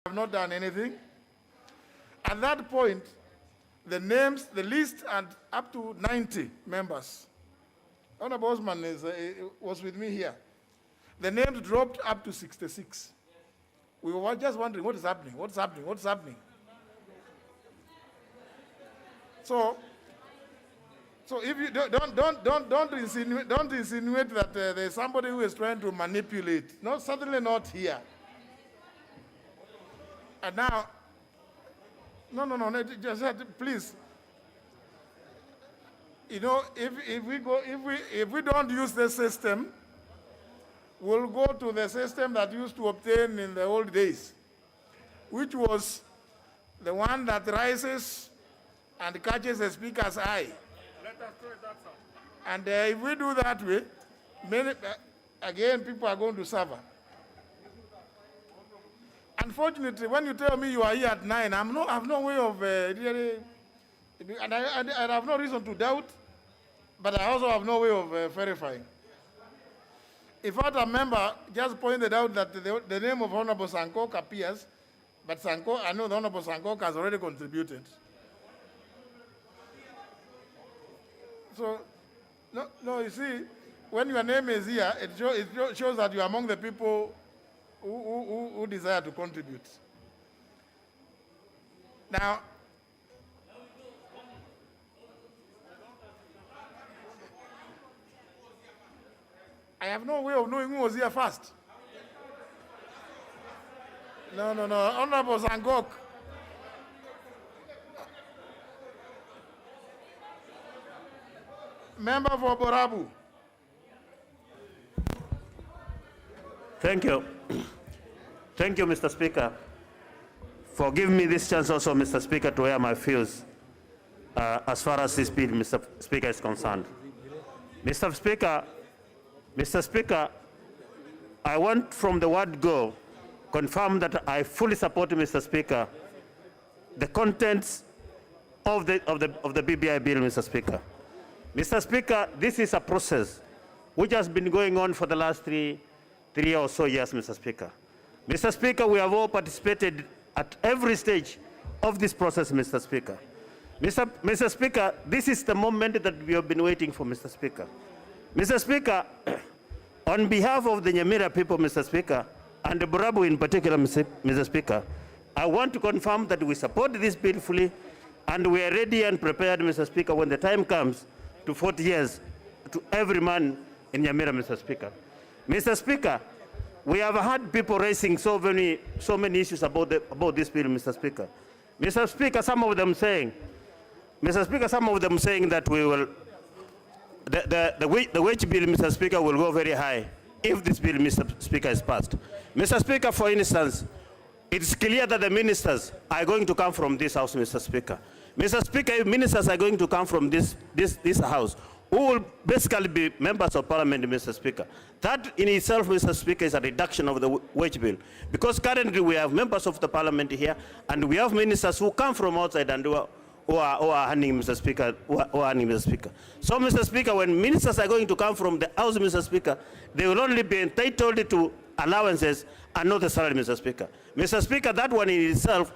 have not done anything. At that point, the names, the list had up to 90 members. Honorable Osman was with me here. The names dropped up to 66. We were just wondering, what is happening? What's happening? What's happening? So if you don't insinuate that there's somebody who is trying to manipulate. No, certainly not here. And now, no, just please. You know, if we don't use the system, we'll go to the system that used to obtain in the old days, which was the one that rises and catches the speaker's eye. Let us try that, sir. And if we do that way, again, people are going to suffer. Unfortunately, when you tell me you are here at 9, I have no way of really, and I have no reason to doubt, but I also have no way of verifying. In fact, a member just pointed out that the name of Honorable Sankok appears, but I know the Honorable Sankok has already contributed. So, no, you see, when your name is here, it shows that you are among the people who desire to contribute. Now, I have no way of knowing who was here first. No, Honorable Sankok. Member for Borabu. Thank you. Thank you, Mr. Speaker, for giving me this chance also, Mr. Speaker, to air my views as far as this bill, Mr. Speaker, is concerned. Mr. Speaker, I want from the word go confirm that I fully support, Mr. Speaker, the contents of the BBI bill, Mr. Speaker. Mr. Speaker, this is a process which has been going on for the last three or so years, Mr. Speaker. Mr. Speaker, we have all participated at every stage of this process, Mr. Speaker. Mr. Speaker, this is the moment that we have been waiting for, Mr. Speaker. Mr. Speaker, on behalf of the Nyamira people, Mr. Speaker, and the Borabu in particular, Mr. Speaker, I want to confirm that we support this bill fully, and we are ready and prepared, Mr. Speaker, when the time comes to 40 years to every man in Nyamira, Mr. Speaker. Mr. Speaker, we have had people raising so many issues about this bill, Mr. Speaker. Mr. Speaker, some of them saying that we will, the wage bill, Mr. Speaker, will go very high if this bill, Mr. Speaker, is passed. Mr. Speaker, for instance, it's clear that the ministers are going to come from this house, Mr. Speaker. Mr. Speaker, if ministers are going to come from this house, who will basically be members of parliament, Mr. Speaker. That in itself, Mr. Speaker, is a reduction of the wage bill. Because currently we have members of the parliament here, and we have ministers who come from outside and who are earning, Mr. Speaker, Mr. Speaker. So, Mr. Speaker, when ministers are going to come from the house, Mr. Speaker, they will only be entitled to allowances and not the salary, Mr. Speaker. Mr. Speaker, that one in itself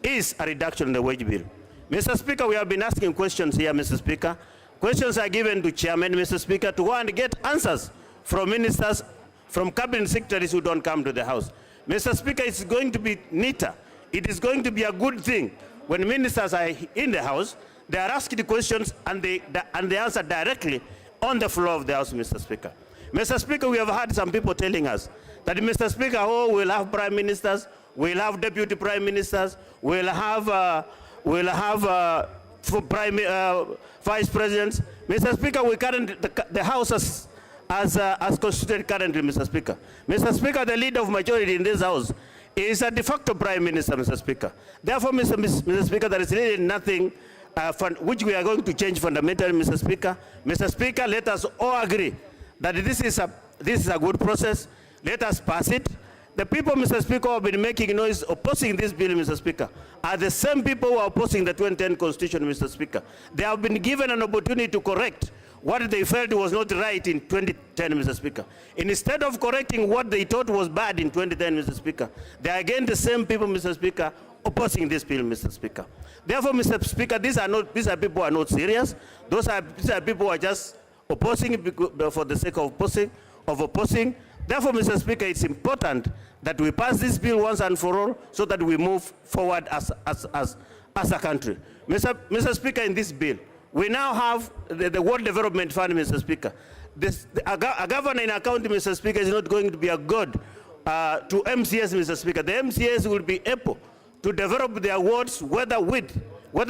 is a reduction in the wage bill. Mr. Speaker, we have been asking questions here, Mr. Speaker. Questions are given to chairman, Mr. Speaker, to go and get answers from ministers, from cabinet secretaries who don't come to the house. Mr. Speaker, it's going to be neater. It is going to be a good thing when ministers are in the house, they are asked the questions and they answer directly on the floor of the house, Mr. Speaker. Mr. Speaker, we have had some people telling us that, Mr. Speaker, we'll have prime ministers, we'll have deputy prime ministers, we'll have vice presidents. Mr. Speaker, the House has constituted currently, Mr. Speaker. Mr. Speaker, the leader of majority in this House is a de facto prime minister, Mr. Speaker. Therefore, Mr. Speaker, there is really nothing which we are going to change fundamentally, Mr. Speaker. Mr. Speaker, let us all agree that this is a good process. Let us pass it. The people, Mr. Speaker, who have been making noise opposing this bill, Mr. Speaker, are the same people who are opposing the 2010 Constitution, Mr. Speaker. They have been given an opportunity to correct what they felt was not right in 2010, Mr. Speaker. Instead of correcting what they thought was bad in 2010, Mr. Speaker, they are again the same people, Mr. Speaker, opposing this bill, Mr. Speaker. Therefore, Mr. Speaker, these are people who are not serious. These are people who are just opposing for the sake of opposing. Therefore, Mr. Speaker, it's important that we pass this bill once and for all so that we move forward as a country. Mr. Speaker, in this bill, we now have the World Development Fund, Mr. Speaker. A governor in a county, Mr. Speaker, is not going to be a god to MCS, Mr. Speaker. The MCS will be able to develop their wards, whether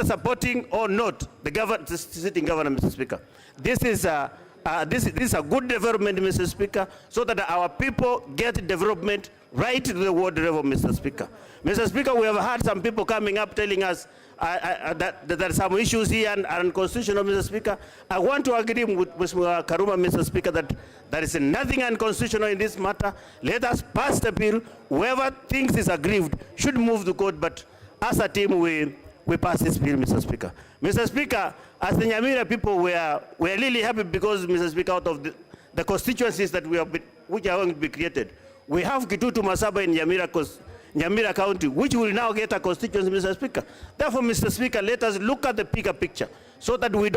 supporting or not the sitting governor, Mr. Speaker. This is a good development, Mr. Speaker, so that our people get development right to the ward level, Mr. Speaker. Mr. Speaker, we have had some people coming up telling us that there are some issues here and unconstitutional, Mr. Speaker. I want to agree with Mr. Karuma, Mr. Speaker, that there is nothing unconstitutional in this matter. Let us pass the bill. Whoever thinks is aggrieved should move to court, but as a team, we pass this bill, Mr. Speaker. Mr. Speaker, as the Nyamira people, we are really happy because, Mr. Speaker, out of the constituencies that which are going to be created, we have Kitutu Masaba in Nyamira County, which will now get a constituency, Mr. Speaker. Therefore, Mr. Speaker, let us look at the bigger picture so that we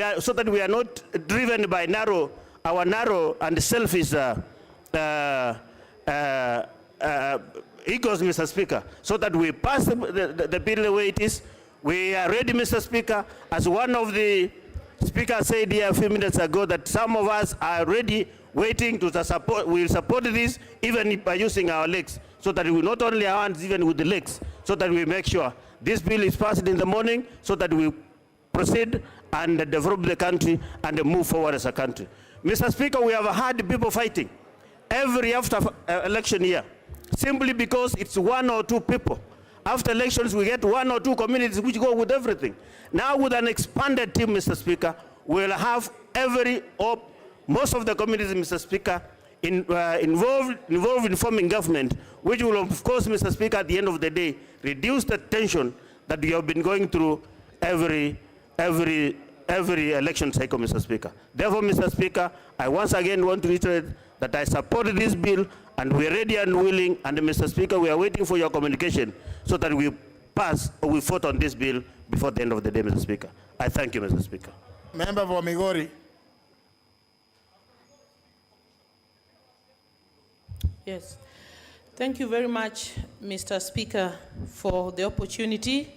are not driven by our narrow and selfish egos, Mr. Speaker, so that we pass the bill the way it is. We are ready, Mr. Speaker, as one of the speakers said here a few minutes ago, that some of us are ready, waiting to support. We will support this even by using our legs, so that we not only our hands, even with the legs, so that we make sure this bill is passed in the morning, so that we proceed and develop the country and move forward as a country. Mr. Speaker, we have had people fighting every after election year, simply because it's one or two people. After elections, we get one or two communities which go with everything. Now, with an expanded team, Mr. Speaker, we'll have most of the communities, Mr. Speaker, involved in forming government, which will, of course, Mr. Speaker, at the end of the day, reduce the tension that we have been going through every election cycle, Mr. Speaker. Therefore, Mr. Speaker, I once again want to reiterate that I support this bill, and we are ready and willing, and Mr. Speaker, we are waiting for your communication so that we pass or we vote on this bill before the end of the day, Mr. Speaker. I thank you, Mr. Speaker. Member for Migori. Yes. Thank you very much, Mr. Speaker, for the opportunity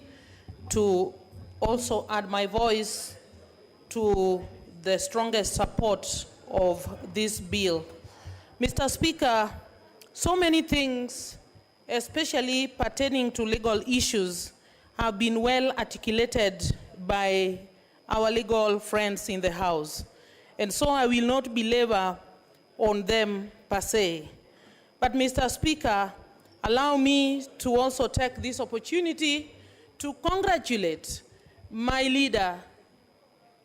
to also add my voice to the strongest support of this bill. Mr. Speaker, so many things, especially pertaining to legal issues, have been well articulated by our legal friends in the House. And so I will not belabor on them per se. But Mr. Speaker, allow me to also take this opportunity to congratulate my leader,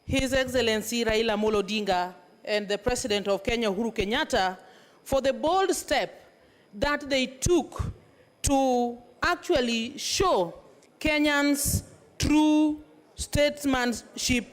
His Excellency Raila Amolo Odinga, and the President of Kenya, Uhuru Kenyatta, for the bold step that they took to actually show Kenyans true statesmanship,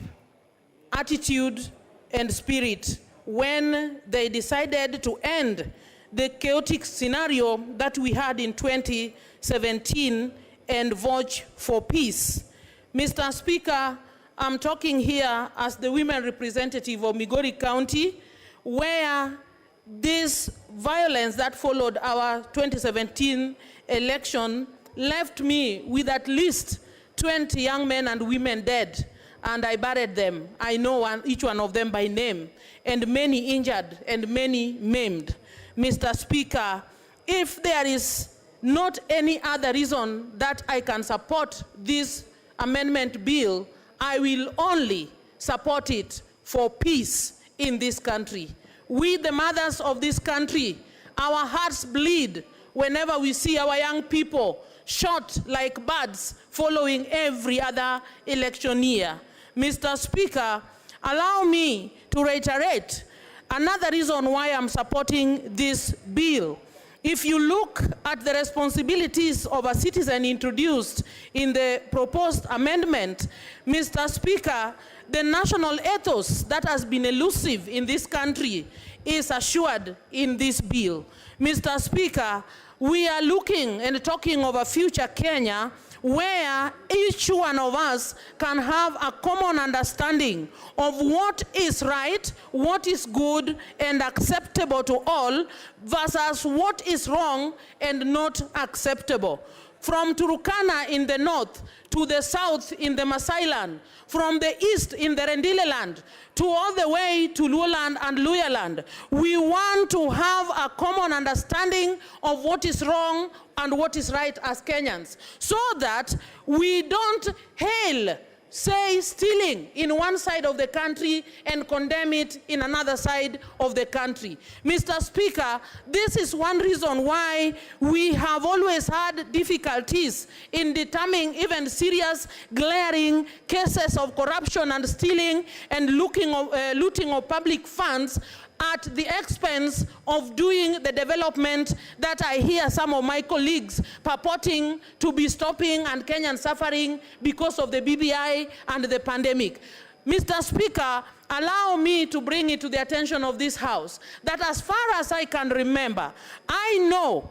attitude, and spirit when they decided to end the chaotic scenario that we had in 2017 and vote for peace. Mr. Speaker, I'm talking here as the women representative of Migori County, where this violence that followed our 2017 election left me with at least 20 young men and women dead, and I buried them. I know each one of them by name, and many injured and many maimed. Mr. Speaker, if there is not any other reason that I can support this amendment bill, I will only support it for peace in this country. We, the mothers of this country, our hearts bleed whenever we see our young people shot like birds following every other election year. Mr. Speaker, allow me to reiterate another reason why I'm supporting this bill if you look at the responsibilities of a citizen introduced in the proposed amendment, Mr. Speaker, the national ethos that has been elusive in this country is assured in this bill. Mr. Speaker, we are looking and talking of a future Kenya where each one of us can have a common understanding of what is right, what is good and acceptable to all versus what is wrong and not acceptable. From Turkana in the north to the south in the Masai land, from the east in the Rendile land to all the way to Luoland and Luyaland, we want to have a common understanding of what is wrong and what is right as Kenyans, so that we don't hail, say, stealing in one side of the country and condemn it in another side of the country. Mr. Speaker, this is one reason why we have always had difficulties in determining even serious, glaring cases of corruption and stealing and looting of public funds at the expense of doing the development that I hear some of my colleagues purporting to be stopping and Kenyans suffering because of the BBI and the pandemic. Mr. Speaker, allow me to bring it to the attention of this House that as far as I can remember, I know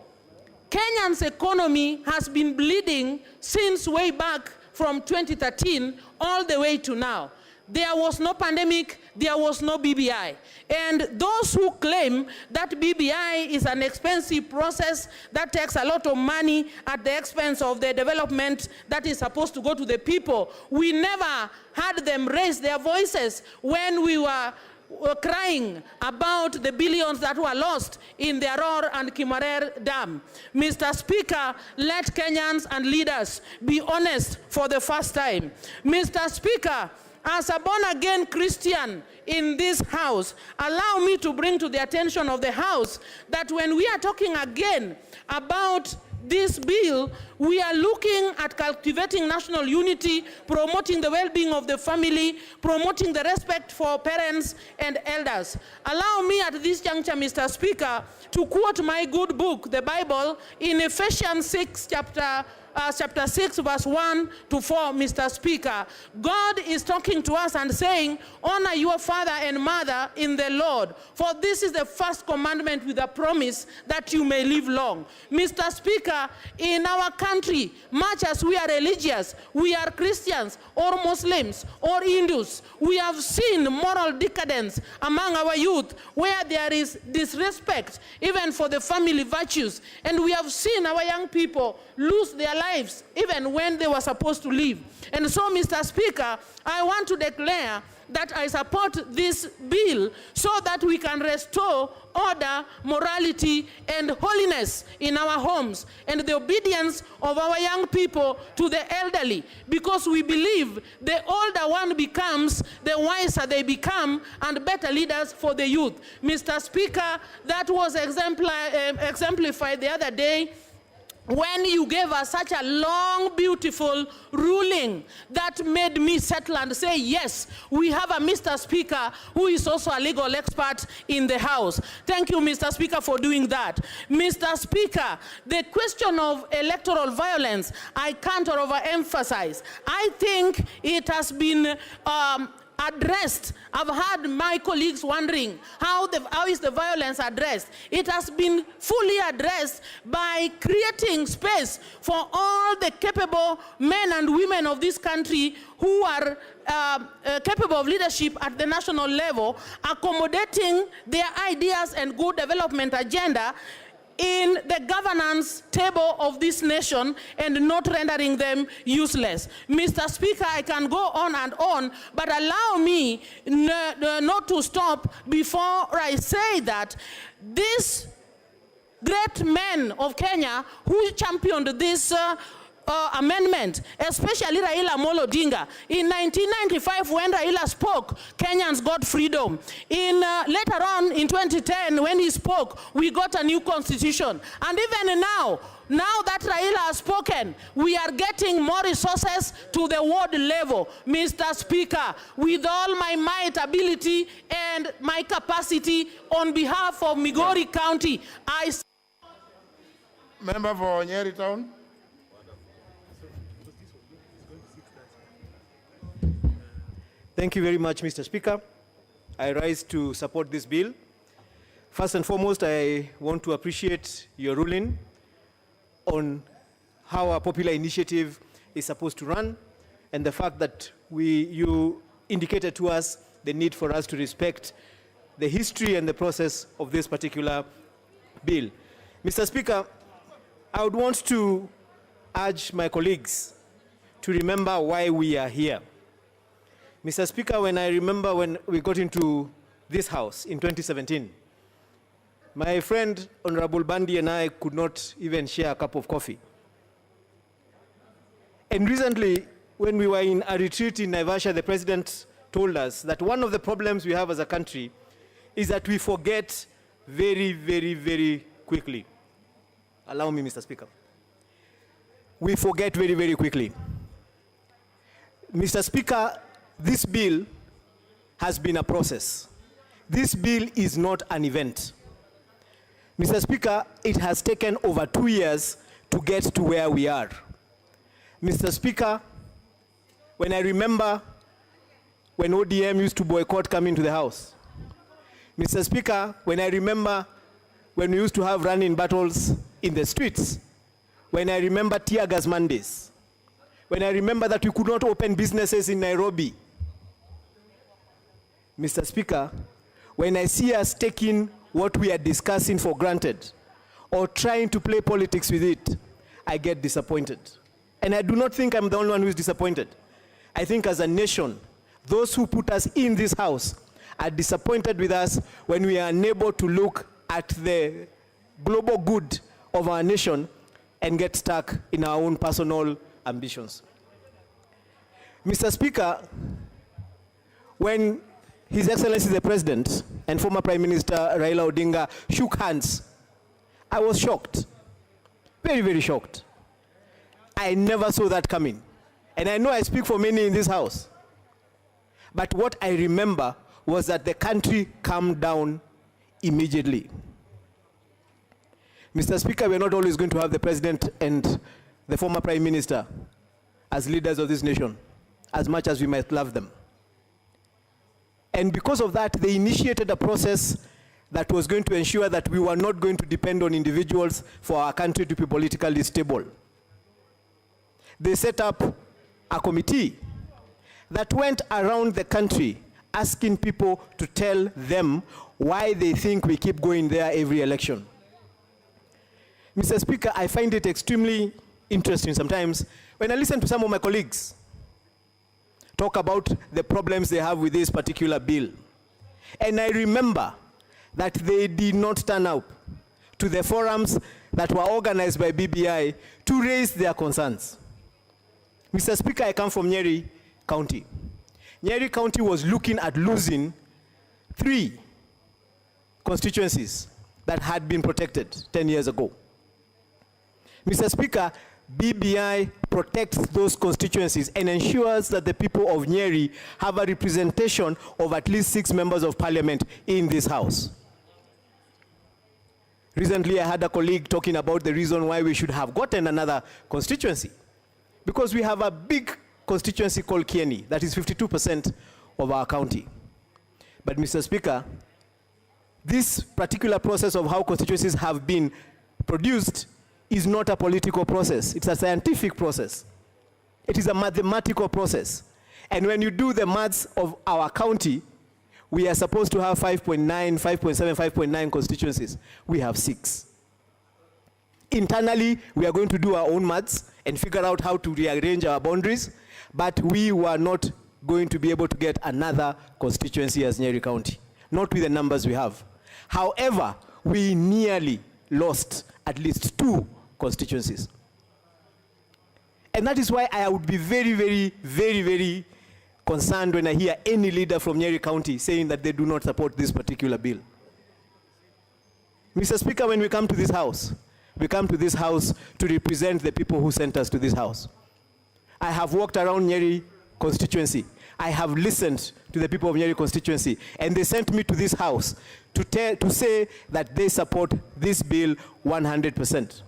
Kenyan's economy has been bleeding since way back from 2013 all the way to now. There was no pandemic, there was no BBI. And those who claim that BBI is an expensive process that takes a lot of money at the expense of the development that is supposed to go to the people, we never had them raise their voices when we were crying about the billions that were lost in the Aror and Kimarer Dam. Mr. Speaker, let Kenyans and leaders be honest for the first time. Mr. Speaker, as a born-again Christian in this House, allow me to bring to the attention of the House that when we are talking again about this bill, we are looking at cultivating national unity, promoting the well-being of the family, promoting the respect for parents and elders. Allow me at this juncture, Mr. Speaker, to quote my good book, the Bible, in Ephesians 6, chapter 6, verse 1 to 4, Mr. Speaker. God is talking to us and saying, honor your father and mother in the Lord, for this is the first commandment with a promise that you may live long. Mr. Speaker, in our country, much as we are religious, we are Christians or Muslims or Hindus, we have seen moral decadence among our youth where there is disrespect even for the family virtues, and we have seen our young people lose their lives even when they were supposed to live. And so, Mr. Speaker, I want to declare that I support this bill so that we can restore order, morality, and holiness in our homes and the obedience of our young people to the elderly, because we believe the older one becomes, the wiser they become, and better leaders for the youth. Mr. Speaker, that was exemplified the other day when you gave us such a long, beautiful ruling that made me settle and say, yes, we have a Mr. Speaker who is also a legal expert in the House. Thank you, Mr. Speaker, for doing that. Mr. Speaker, the question of electoral violence, I can't overemphasize. I think it has been addressed. I've had my colleagues wondering how is the violence addressed. It has been fully addressed by creating space for all the capable men and women of this country who are capable of leadership at the national level, accommodating their ideas and good development agenda in the governance table of this nation and not rendering them useless. Mr. Speaker, I can go on and on, but allow me not to stop before I say that these great men of Kenya who championed this amendment, especially Raila Amolo Odinga. In 1995, when Raila spoke, Kenyans got freedom. Later on, in 2010, when he spoke, we got a new constitution. And even now that Raila has spoken, we are getting more resources to the ward level. Mr. Speaker, with all my might, ability, and my capacity, on behalf of Migori County, Member for Nyeri Town. Thank you very much, Mr. Speaker. I rise to support this bill. First and foremost, I want to appreciate your ruling on how a popular initiative is supposed to run, and the fact that you indicated to us the need for us to respect the history and the process of this particular bill. Mr. Speaker, I would want to urge my colleagues to remember why we are here. Mr. Speaker, when I remember when we got into this house in 2017, my friend Honorable Bandi and I could not even share a cup of coffee. And recently, when we were in a retreat in Naivasha, the president told us that one of the problems we have as a country is that we forget very, very, very quickly. Allow me, Mr. Speaker. We forget very, very quickly. Mr. Speaker, this bill has been a process. This bill is not an event. Mr. Speaker, it has taken over 2 years to get to where we are. Mr. Speaker, when I remember when ODEYA used to boycott coming to the House. Mr. Speaker, when I remember when we used to have running battles in the streets, when I remember tear gas Mondays, when I remember that we could not open businesses in Nairobi. Mr. Speaker, when I see us taking what we are discussing for granted or trying to play politics with it, I get disappointed. And I do not think I'm the only one who is disappointed. I think as a nation, those who put us in this house are disappointed with us when we are unable to look at the global good of our nation and get stuck in our own personal ambitions. Mr. Speaker, when His Excellency the President and former Prime Minister Raila Odinga shook hands, I was shocked, very, very shocked. I never saw that coming. And I know I speak for many in this house. But what I remember was that the country calmed down immediately. Mr. Speaker, we're not always going to have the President and the former Prime Minister as leaders of this nation, as much as we might love them. And because of that, they initiated a process that was going to ensure that we were not going to depend on individuals for our country to be politically stable. They set up a committee that went around the country asking people to tell them why they think we keep going there every election. Mr. Speaker, I find it extremely interesting sometimes when I listen to some of my colleagues talk about the problems they have with this particular bill. And I remember that they did not turn up to the forums that were organized by BBI to raise their concerns. Mr. Speaker, I come from Nyeri County. Nyeri County was looking at losing 3 constituencies that had been protected 10 years ago. Mr. Speaker, BBI protects those constituencies and ensures that the people of Nyeri have a representation of at least 6 members of parliament in this house. Recently, I had a colleague talking about the reason why we should have gotten another constituency. Because we have a big constituency called Kieni, that is 52% of our county. But Mr. Speaker, this particular process of how constituencies have been produced is not a political process. It's a scientific process. It is a mathematical process. And when you do the maths of our county, we are supposed to have 5.9, 5.7, 5.9 constituencies. We have 6. Internally, we are going to do our own maths and figure out how to rearrange our boundaries, but we were not going to be able to get another constituency as Nyeri County, not with the numbers we have. However, we nearly lost at least 2 constituencies. And that is why I would be very, very, very, very concerned when I hear any leader from Nyeri County saying that they do not support this particular bill. Mr. Speaker, when we come to this house, we come to this house to represent the people who sent us to this house. I have walked around Nyeri constituency. I have listened to the people of Nyeri constituency, and they sent me to this house to say that they support this bill 100%.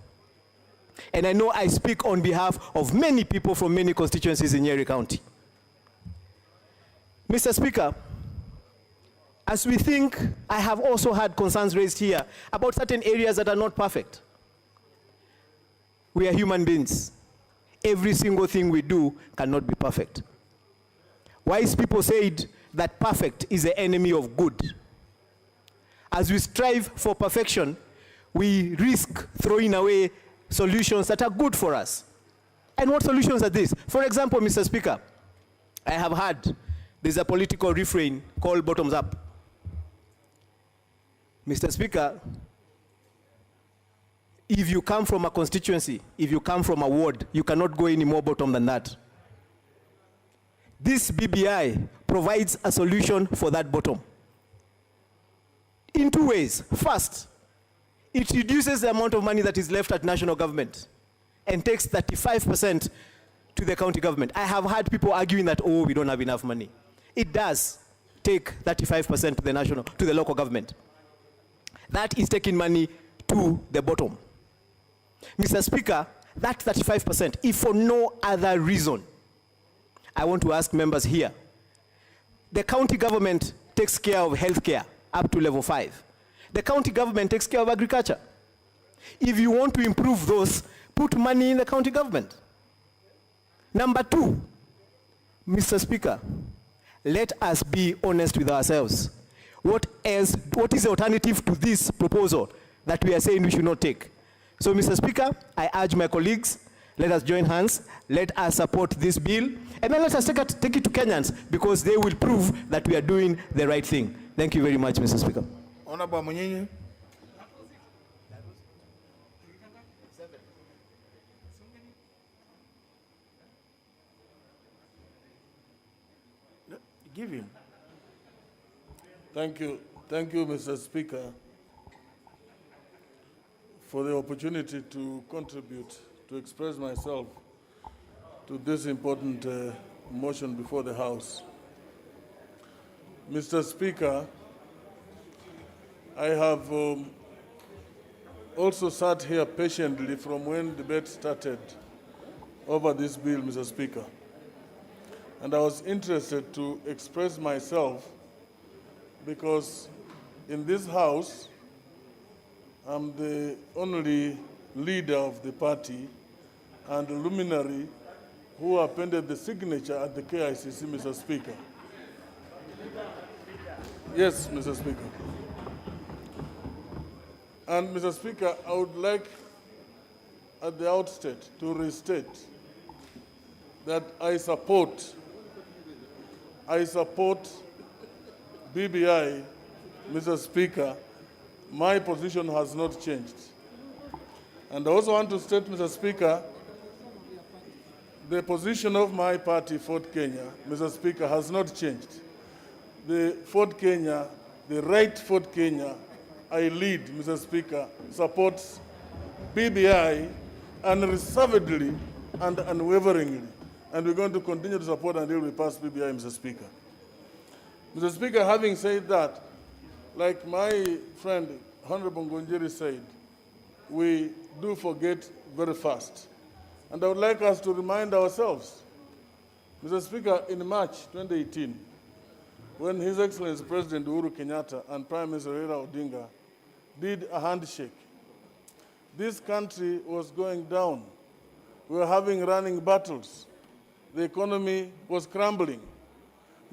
And I know I speak on behalf of many people from many constituencies in Nyeri County. Mr. Speaker, as we think, I have also had concerns raised here about certain areas that are not perfect. We are human beings. Every single thing we do cannot be perfect. Wise people said that perfect is the enemy of good. As we strive for perfection, we risk throwing away solutions that are good for us. And what solutions are these? For example, Mr. Speaker, I have heard there's a political refrain called bottoms up. Mr. Speaker, if you come from a constituency, if you come from a ward, you cannot go any more bottom than that. This BBI provides a solution for that bottom in two ways. First, it reduces the amount of money that is left at national government and takes 35% to the county government. I have had people arguing that, oh, we don't have enough money. It does take 35% to the local government. That is taking money to the bottom. Mr. Speaker, that 35%, if for no other reason, I want to ask members here, the county government takes care of healthcare up to level 5. The county government takes care of agriculture. If you want to improve those, put money in the county government. Number two, Mr. Speaker, let us be honest with ourselves. What is the alternative to this proposal that we are saying we should not take? So, Mr. Speaker, I urge my colleagues, let us join hands, let us support this bill, and then let us take it to Kenyans, because they will prove that we are doing the right thing. Thank you very much, Mr. Speaker. Honorable Munyinyi. Give him. Thank you, Mr. Speaker, for the opportunity to contribute, to express myself to this important motion before the House. Mr. Speaker, I have also sat here patiently from when debate started over this bill, Mr. Speaker. And I was interested to express myself because in this House, I'm the only leader of the party and the luminary who appended the signature at the KICC, Mr. Speaker. Yes, Mr. Speaker. And Mr. Speaker, I would like at the outset to restate that I support BBI, Mr. Speaker. My position has not changed. And I also want to state, Mr. Speaker, the position of my party, Ford Kenya, Mr. Speaker, has not changed. The Ford Kenya, the right Ford Kenya I lead, Mr. Speaker, supports BBI unreservedly and unwaveringly. And we're going to continue to support until we pass BBI, Mr. Speaker. Mr. Speaker, having said that, like my friend Honorable Ngonjiri said, we do forget very fast. And I would like us to remind ourselves, Mr. Speaker, in March 2018, when His Excellency President Uhuru Kenyatta and Prime Minister Raila Odinga did a handshake, this country was going down. We were having running battles. The economy was crumbling.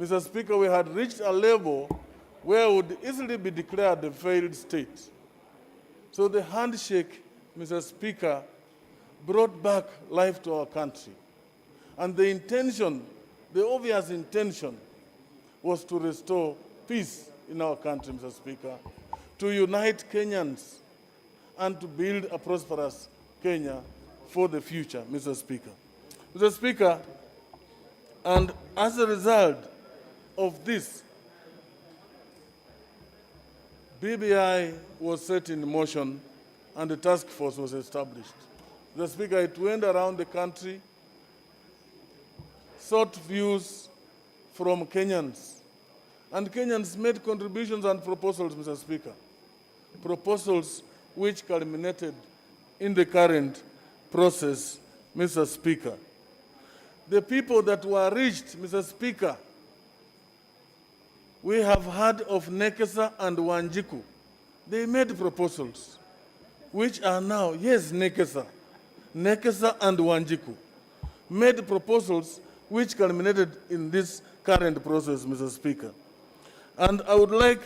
Mr. Speaker, we had reached a level where it would easily be declared a failed state. So the handshake, Mr. Speaker, brought back life to our country. And the intention, the obvious intention, was to restore peace in our country, Mr. Speaker, to unite Kenyans and to build a prosperous Kenya for the future, Mr. Speaker. Mr. Speaker, and as a result of this, BBI was set in motion and a task force was established. Mr. Speaker, it went around the country, sought views from Kenyans, and Kenyans made contributions and proposals, Mr. Speaker, proposals which culminated in the current process, Mr. Speaker. The people that were reached, Mr. Speaker, we have heard of Nekesa and Wanjiku. They made proposals, which are now, yes, Nekesa and Wanjiku made proposals which culminated in this current process, Mr. Speaker. And I would like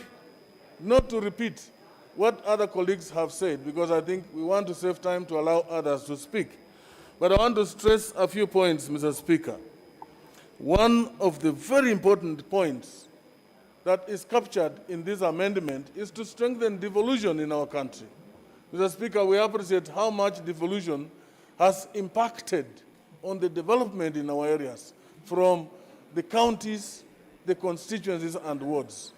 not to repeat what other colleagues have said, because I think we want to save time to allow others to speak. But I want to stress a few points, Mr. Speaker. One of the very important points that is captured in this amendment is to strengthen devolution in our country. Mr. Speaker, we appreciate how much devolution has impacted on the development in our areas, from the counties, the constituencies, and wards.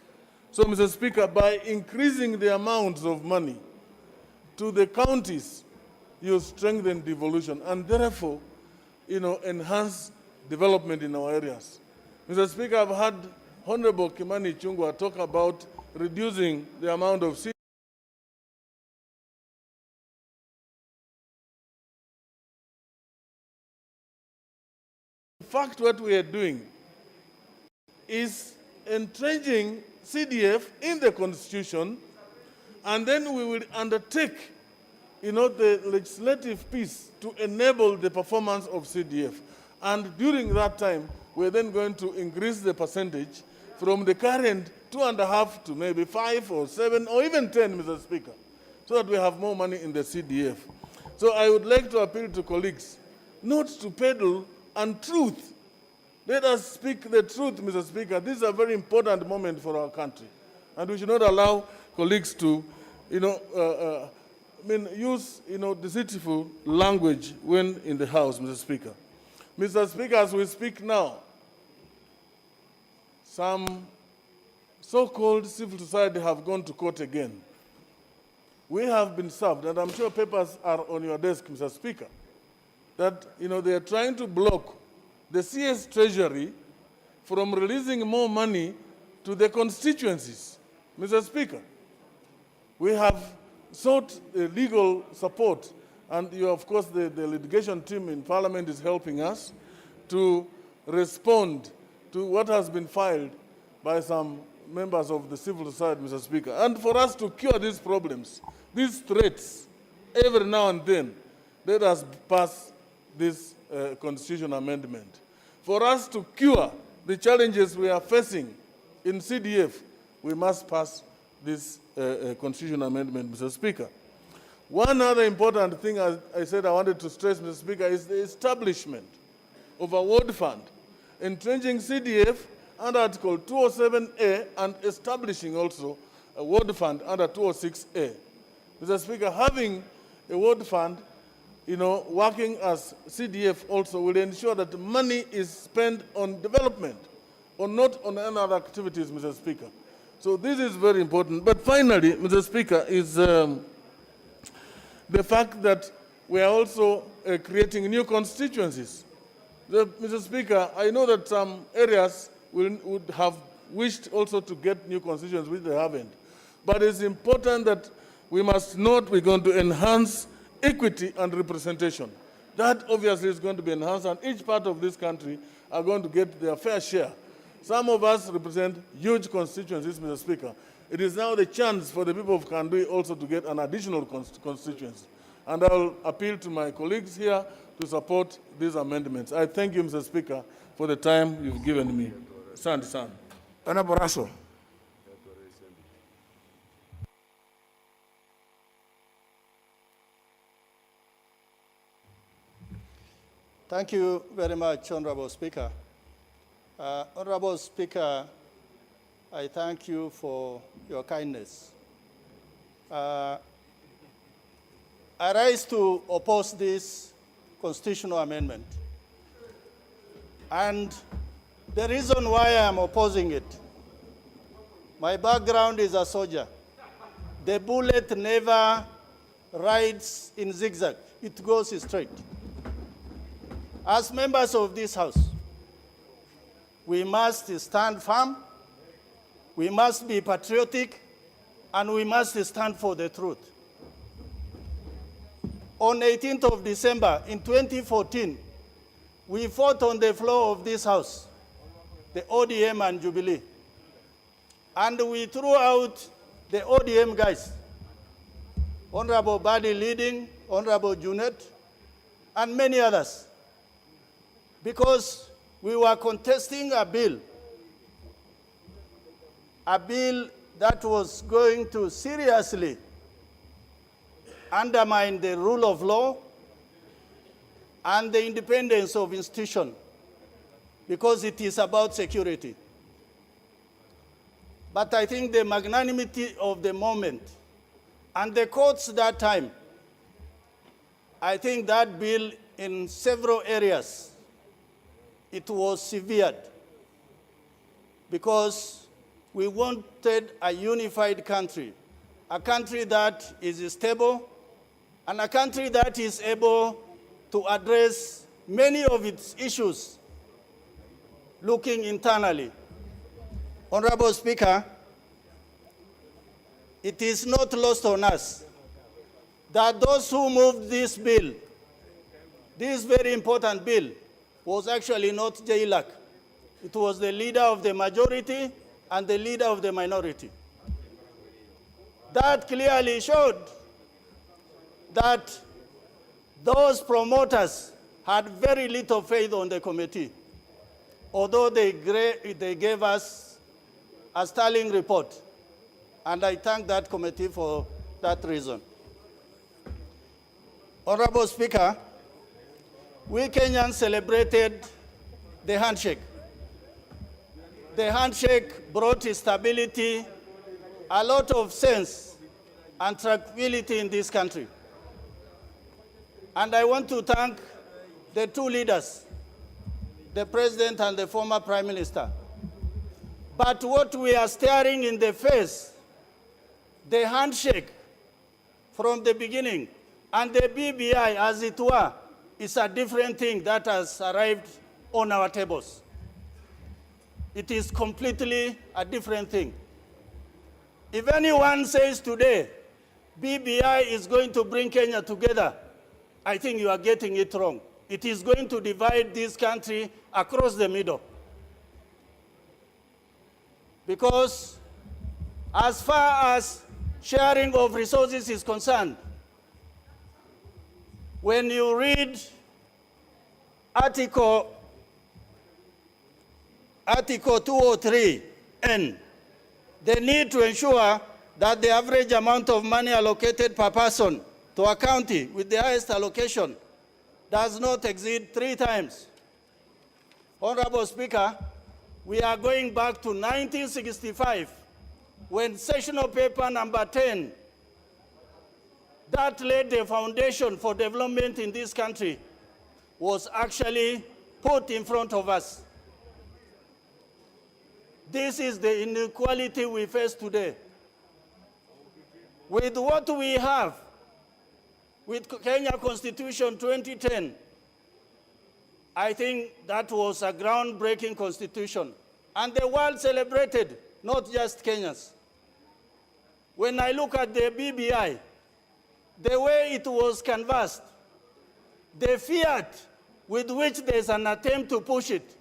So, Mr. Speaker, by increasing the amounts of money to the counties, you strengthen devolution and therefore, enhance development in our areas. Mr. Speaker, I've heard Honorable Kimani Ichung'wah talk about reducing the amount of seed. In fact, what we are doing is entrenching CDF in the Constitution, and then we will undertake, the legislative piece to enable the performance of CDF. And during that time, we're then going to increase the percentage from the current 2.5 to maybe 5 or 7 or even 10, Mr. Speaker, so that we have more money in the CDF. So I would like to appeal to colleagues not to peddle untruth. Let us speak the truth, Mr. Speaker. This is a very important moment for our country. And we should not allow colleagues to, use, deceitful language when in the House, Mr. Speaker. Mr. Speaker, as we speak now, some so-called civil society have gone to court again. We have been served, and I'm sure papers are on your desk, Mr. Speaker, that, they are trying to block the CS Treasury from releasing more money to the constituencies. Mr. Speaker, we have sought legal support, and of course, the litigation team in Parliament is helping us to respond to what has been filed by some members of the civil society, Mr. Speaker. And for us to cure these problems, these threats, every now and then, let us pass this constitution amendment. For us to cure the challenges we are facing in CDF, we must pass this constitution amendment, Mr. Speaker. One other important thing I said I wanted to stress, Mr. Speaker, is the establishment of a ward fund, entrenching CDF under Article 207A and establishing also a ward fund under 206A. Mr. Speaker, having a ward fund, working as CDF also will ensure that money is spent on development or not on any other activities, Mr. Speaker. So this is very important. But finally, Mr. Speaker, is the fact that we are also creating new constituencies. Mr. Speaker, I know that some areas would have wished also to get new constituencies, which they haven't. But it's important that we must note we're going to enhance equity and representation. That obviously is going to be enhanced, and each part of this country are going to get their fair share. Some of us represent huge constituencies, Mr. Speaker. It is now the chance for the people of Kandui also to get an additional constituency. And I'll appeal to my colleagues here to support these amendments. I thank you, Mr. Speaker, for the time you've given me. San. Honorable Russell. Thank you very much, Honorable Speaker. Honorable Speaker, I thank you for your kindness. I rise to oppose this constitutional amendment. And the reason why I am opposing it, my background is a soldier. The bullet never rides in zigzag. It goes straight. As members of this House, we must stand firm, we must be patriotic, and we must stand for the truth. on 18th of December in 2014, we fought on the floor of this house, the ODM and Jubilee. And we threw out the ODM guys, Honorable Badi leading, Honorable Junet, and many others, because we were contesting a bill that was going to seriously undermine the rule of law and the independence of institution, because it is about security. But I think the magnanimity of the moment and the courts that time, I think that bill in several areas, it was severed, because we wanted a unified country, a country that is stable, and a country that is able to address many of its issues looking internally. Honorable Speaker, it is not lost on us that those who moved this bill, this very important bill, was actually not JLAC. It was the leader of the majority and the leader of the minority. That clearly showed that those promoters had very little faith on the committee, although they gave us a sterling report. And I thank that committee for that reason. Honorable Speaker, we Kenyans celebrated the handshake. The handshake brought stability, a lot of sense and tranquility in this country. And I want to thank the two leaders, the President and the former Prime Minister. But what we are staring in the face, the handshake from the beginning, and the BBI, as it were, is a different thing that has arrived on our tables. It is completely a different thing. If anyone says today, BBI is going to bring Kenya together, I think you are getting it wrong. It is going to divide this country across the middle. Because as far as sharing of resources is concerned, when you read Article 203N, the need to ensure that the average amount of money allocated per person to a county with the highest allocation does not exceed 3 times. Honorable Speaker, we are going back to 1965, when sessional paper number 10, that laid the foundation for development in this country, was actually put in front of us. This is the inequality we face today. With what we have, with Kenya Constitution 2010, I think that was a groundbreaking constitution. And the world celebrated, not just Kenyans. When I look at the BBI, the way it was canvassed, the fiat with which there's an attempt to push it,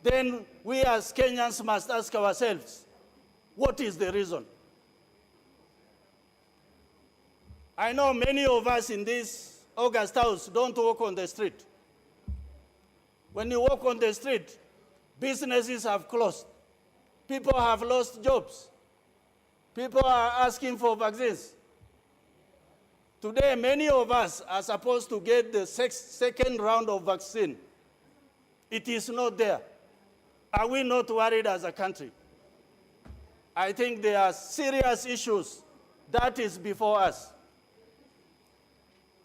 then we as Kenyans must ask ourselves, what is the reason? I know many of us in this August House don't walk on the street. When you walk on the street, businesses have closed. People have lost jobs. People are asking for vaccines. Today, many of us are supposed to get the second round of vaccine. It is not there. Are we not worried as a country? I think there are serious issues that is before us.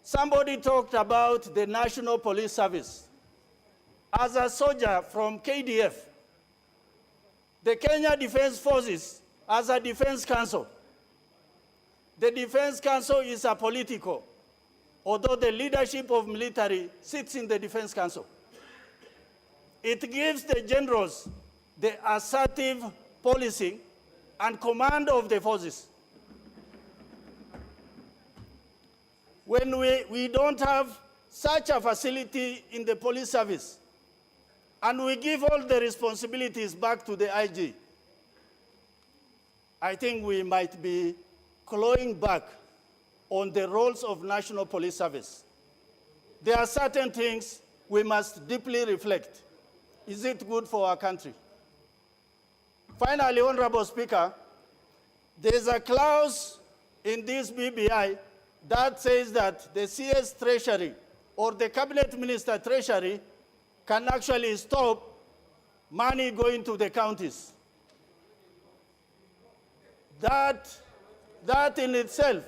Somebody talked about the National Police Service. As a soldier from KDF, the Kenya Defense Forces as a defense council. The defense council is a political, although the leadership of military sits in the defense council. It gives the generals the assertive policing and command of the forces. when we don't have such a facility in the police service, and we give all the responsibilities back to the IG, I think we might be clawing back on the roles of National Police Service. There are certain things we must deeply reflect. Is it good for our country? Finally, Honorable Speaker, there's a clause in this BBI that says that the CS Treasury or the Cabinet Minister Treasury can actually stop money going to the counties. That in itself,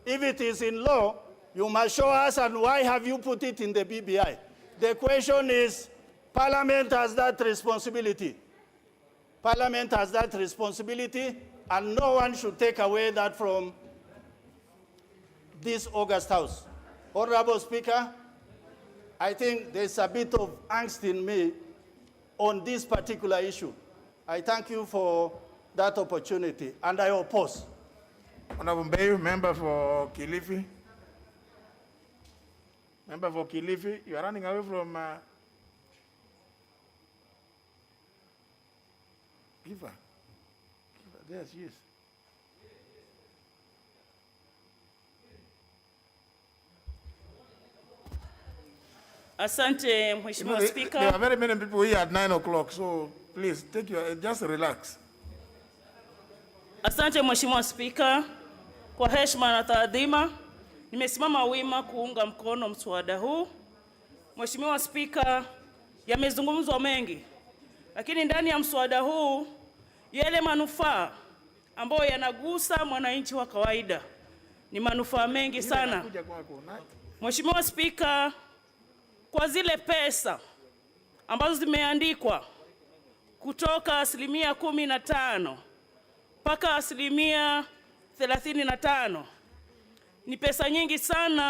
if it is in law, you must show us, and why have you put it in the BBI? The question is, Parliament has that responsibility. Parliament has that responsibility, and no one should take away that from this August House. Honorable Speaker, I think there's a bit of angst in me on this particular issue. I thank you for that opportunity, and I oppose. Honorable Mbeyu, member for Kilifi. Member for Kilifi, you are running away from Eva. There she is. Asante, Mheshimiwa Speaker. There are very many people here at 9 o'clock, so please take your, just relax. Asante, Mheshimiwa Speaker. Kwa heshima na taadhima, nimesimama wima kuunga mkono mswada huu. Mheshimiwa Speaker, yamezungumzwa mengi, lakini ndani ya mswada huu yale manufaa ambayo yanagusa mwananchi wa kawaida ni manufaa mengi sana. Mheshimiwa Speaker, kwa zile pesa ambazo zimeandikwa kutoka 15% mpaka 35%, ni pesa nyingi sana.